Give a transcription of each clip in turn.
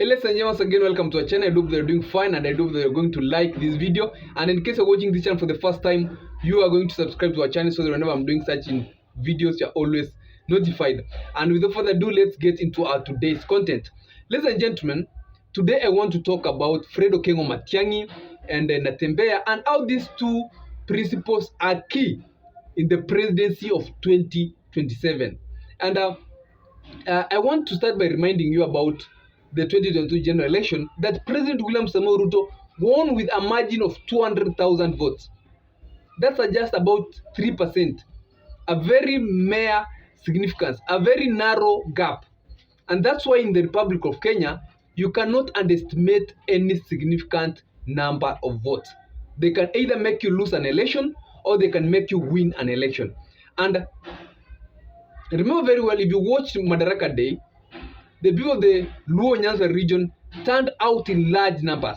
Hey, ladies and gentlemen, once again, welcome to our channel. I hope they're doing fine and I hope they're going to like this video. And in case you're watching this channel for the first time, you are going to subscribe to our channel so that whenever I'm doing such videos, you're always notified. And without further ado, let's get into our today's content. Ladies and gentlemen, today I want to talk about Fred Matiangi and Natembeya and how these two principles are key in the presidency of 2027. And I want to start by reminding you about the 2022 general election that President William Samoei Ruto won with a margin of 200,000 votes. That's just about 3%, a very mere significance, a very narrow gap. And that's why in the Republic of Kenya, you cannot underestimate any significant number of votes. They can either make you lose an election or they can make you win an election. And remember very well, if you watched Madaka Day, the people of the Luo Nyanza region turned out in large numbers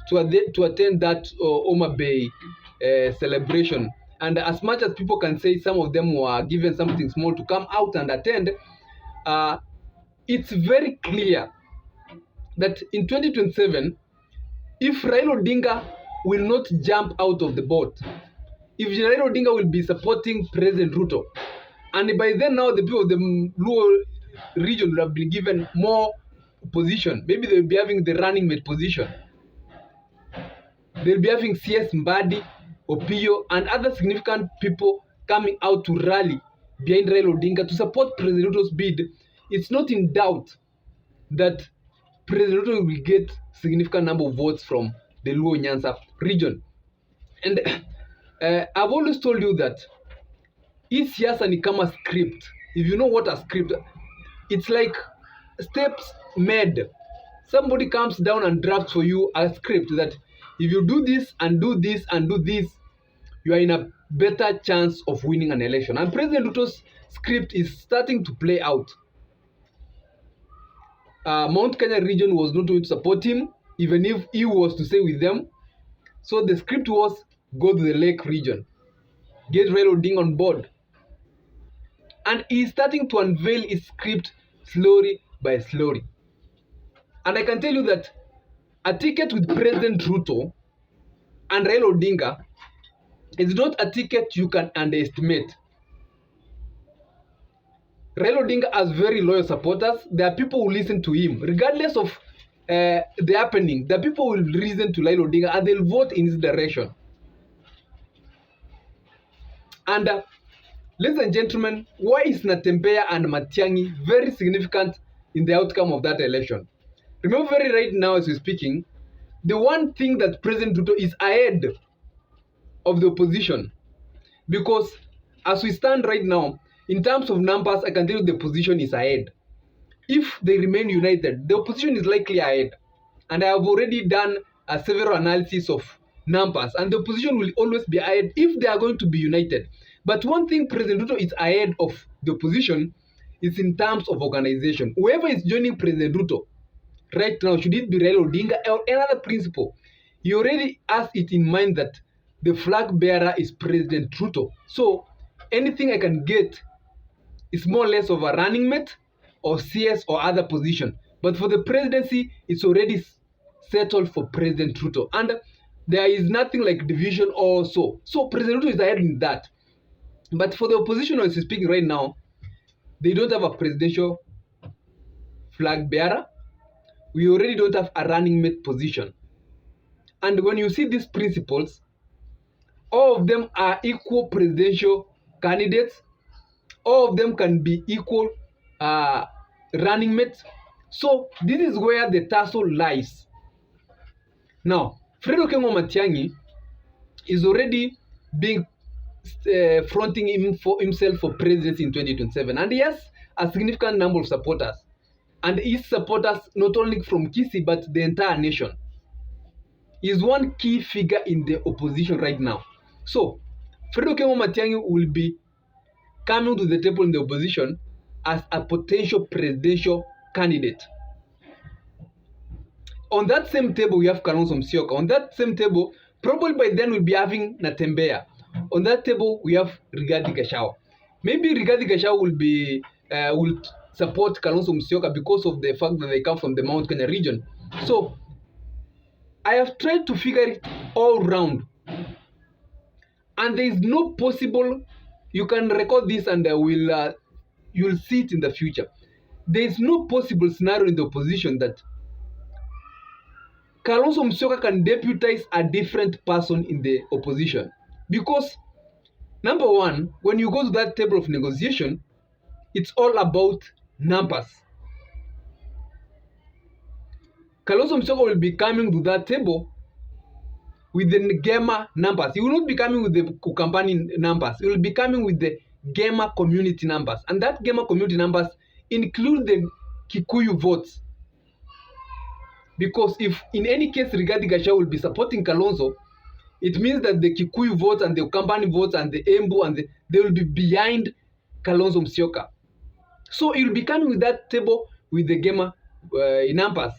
to attend that Oma Bay celebration. And as much as people can say some of them were given something small to come out and attend, it's very clear that in 2027, if Raila Odinga will not jump out of the boat, if Raila Odinga will be supporting President Ruto, and by then now the people of the Luo region will have been given more position. Maybe they will be having the running mate position. They'll be having CS Mbadi, Opio, and other significant people coming out to rally behind Raila Odinga to support President Ruto's bid. It's not in doubt that President Ruto will get significant number of votes from the Luo Nyanza region. And I've always told you that it's siasa ni kama script. If you know what a script, it's like steps made. Somebody comes down and drafts for you a script that if you do this and do this and do this, you are in a better chance of winning an election. And President Ruto's script is starting to play out. Mount Kenya region was not going to support him, even if he was to stay with them. So the script was go to the Lake region, get Raila Odinga on board. And he's starting to unveil his script slowly by slowly. And I can tell you that a ticket with President Ruto and Raila Odinga is not a ticket you can underestimate. Raila Odinga has very loyal supporters. There are people who listen to him. Regardless of the happening, the people will listen to Raila Odinga and they'll vote in his direction. And ladies and gentlemen, why is Natembeya and Matiangi very significant in the outcome of that election? Remember very right now as we're speaking, the one thing that President Ruto is ahead of the opposition. Because as we stand right now, in terms of numbers, I can tell you the opposition is ahead. If they remain united, the opposition is likely ahead. And I have already done several analyses of numbers. And the opposition will always be ahead if they are going to be united. But one thing President Ruto is ahead of the opposition is in terms of organization. Whoever is joining President Ruto right now, should it be Raila Odinga or another principle, he already has it in mind that the flag bearer is President Ruto. So anything I can get is more or less of a running mate or CS or other position. But for the presidency, it's already settled for President Ruto. And there is nothing like division or so. So President Ruto is ahead in that. But for the opposition, as we're speaking right now, they don't have a presidential flag bearer. We already don't have a running mate position. And when you see these principles, all of them are equal presidential candidates. All of them can be equal running mates. So this is where the tussle lies. Now, Fred Matiangi is already being fronting himself for presidency in 2027, and he has a significant number of supporters, and his supporters not only from Kisii but the entire nation. He is one key figure in the opposition right now. So Fred Matiangi will be coming to the table in the opposition as a potential presidential candidate. On that same table we have Kalonzo Musyoka. On that same table, probably by then we'll be having Natembeya. On that table, we have Rigathi Kalonzo. Maybe Rigathi Kalonzo will support Kalonzo Musyoka because of the fact that they come from the Mount Kenya region. So I have tried to figure it all round, and there is no possible. You can record this, and you'll see it in the future. There is no possible scenario in the opposition that Kalonzo Musyoka can deputize a different person in the opposition, because number one, when you go to that table of negotiation, it's all about numbers. Kalonzo Musyoka will be coming to that table with the Gema numbers. He will not be coming with the Kukampani numbers. He will be coming with the Gema community numbers. And that Gema community numbers include the Kikuyu votes. Because if in any case Rigathi Kalonzo will be supporting Kalonzo, it means that the Kikuyu votes and the Kukampani votes and the Embu and they will be behind Kalonzo Musyoka. So he will be coming with that table with the Gema numbers.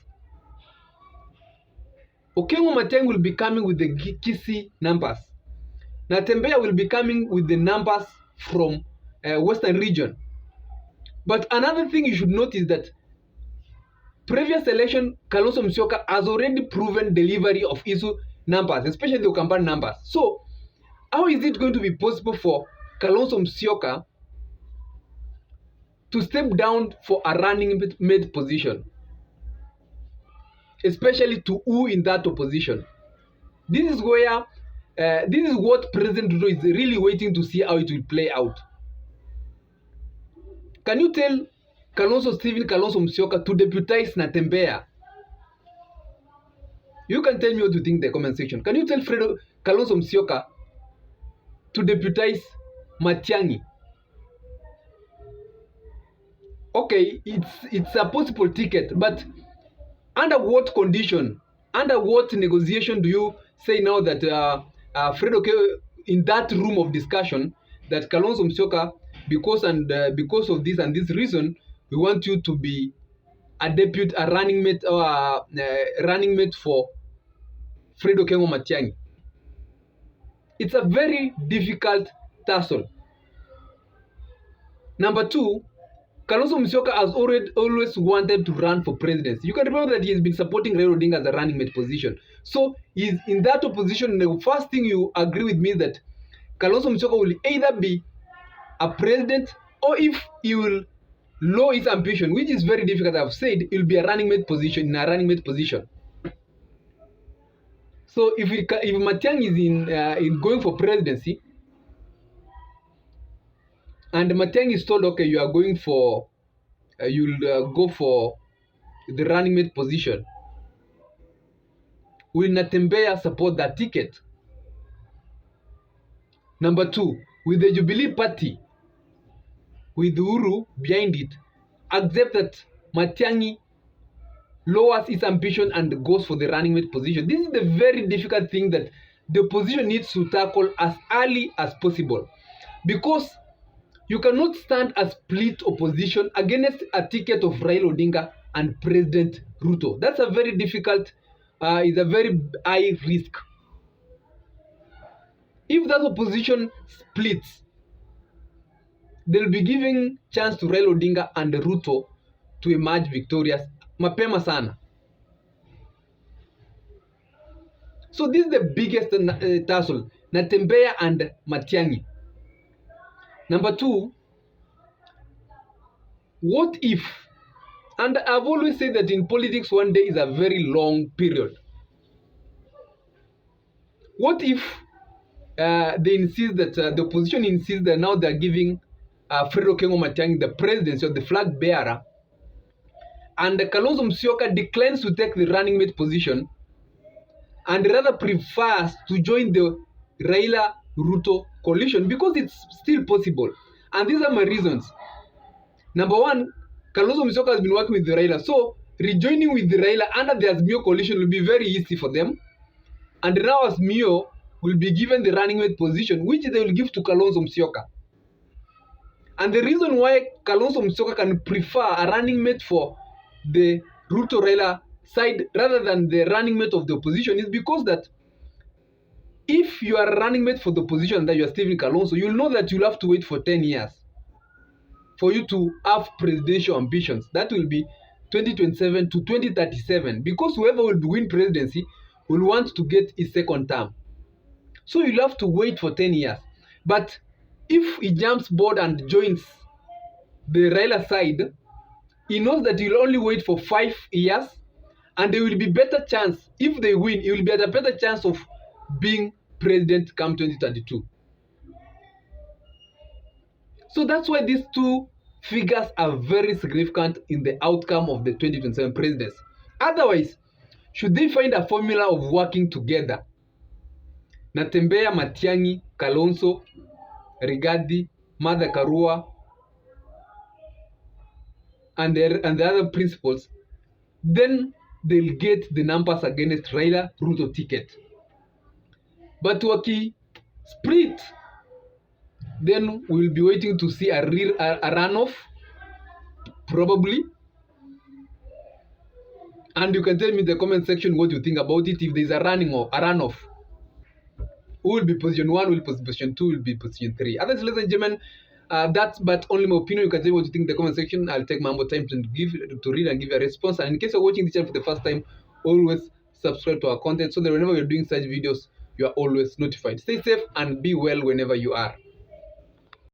Okengo Matiangi will be coming with the Kisii numbers. Natembeya will be coming with the numbers from Western region. But another thing you should note is that previous election, Kalonzo Musyoka has already proven delivery of issue numbers, especially the Okampani numbers. So how is it going to be possible for Kalonzo Musyoka to step down for a running mate position, especially to who in that opposition? This is where this is what President RUTO is really waiting to see how it will play out. Can you tell Stephen Kalonzo Musyoka to deputize Natembeya? You can tell me what you think in the comment section. Can you tell Fred Kalonzo Musyoka to deputize Matiangi? Okay, it's a possible ticket, but under what condition, under what negotiation do you say now that Fred in that room of discussion that Kalonzo Musyoka, because of this and this reason, we want you to be a running mate or a running mate for Fred Matiangi? It's a very difficult tussle. Number two, Kalonzo Musyoka has always wanted to run for presidency. You can remember that he has been supporting Raila Odinga as a running mate position. So he's in that opposition. The first thing you agree with me is that Kalonzo Musyoka will either be a president, or if he will lower his ambition, which is very difficult, I've said, it will be a running mate position, in a running mate position. So if Matiangi is in going for presidency, and Matiangi is told, okay, you are going for, you'll go for the running mate position, will Natembeya support that ticket? Number two, will the Jubilee Party, with Uhuru behind it, accept that Matiangi lowers its ambition and goes for the running mate position? This is the very difficult thing that the opposition needs to tackle as early as possible, because you cannot stand a split opposition against a ticket of Raila Odinga and President RUTO. That's a very difficult, is a very high risk. If that opposition splits, they'll be giving chance to Raila Odinga and RUTO to emerge victorious mapema sana. So this is the biggest tussle, Natembeya and Matiangi. Number two, what if, and I've always said that in politics 1 day is a very long period. What if they insist that the opposition insists that now they're giving Fred Matiangi the presidency or the flag bearer, and Kalonzo Musyoka declines to take the running mate position and rather prefers to join the Raila RUTO coalition, because it's still possible. And these are my reasons. Number one, Kalonzo Musyoka has been working with the Raila, so rejoining with the Raila under the Azimio coalition will be very easy for them. And now Azimio will be given the running mate position, which they will give to Kalonzo Musyoka. And the reason why Kalonzo Musyoka can prefer a running mate for the RUTO Raila side rather than the running mate of the opposition is because that if you are a running mate for the opposition and that you are Stephen Kalonzo, you'll know that you'll have to wait for 10 years. for you to have presidential ambitions. That will be 2027 to 2037, because whoever will win presidency will want to get his second term. So you'll have to wait for 10 years. But if he jumps board and joins the Raila side, he knows that he'll only wait for 5 years, and there will be better chance. If they win, he will be at a better chance of being president come 2032. So that's why these two figures are very significant in the outcome of the 2027 presidency. Otherwise, should they find a formula of working together, Natembeya, Matiangi, Kalonzo, Rigathi, Madaka, and the other principles, then they'll get the numbers against Raila RUTO ticket. But waki split, then we'll be waiting to see a runoff, probably. And you can tell me in the comment section what you think about it. If there's a runoff, who will be position 1, will be position 2, will be position 3. Others, ladies and gentlemen, that's but only my opinion. You can tell me what you think in the comment section. I'll take my more time to read and give you a response. And in case you're watching this channel for the first time, always subscribe to our content so that whenever we're doing such videos, you are always notified. Stay safe and be well whenever you are.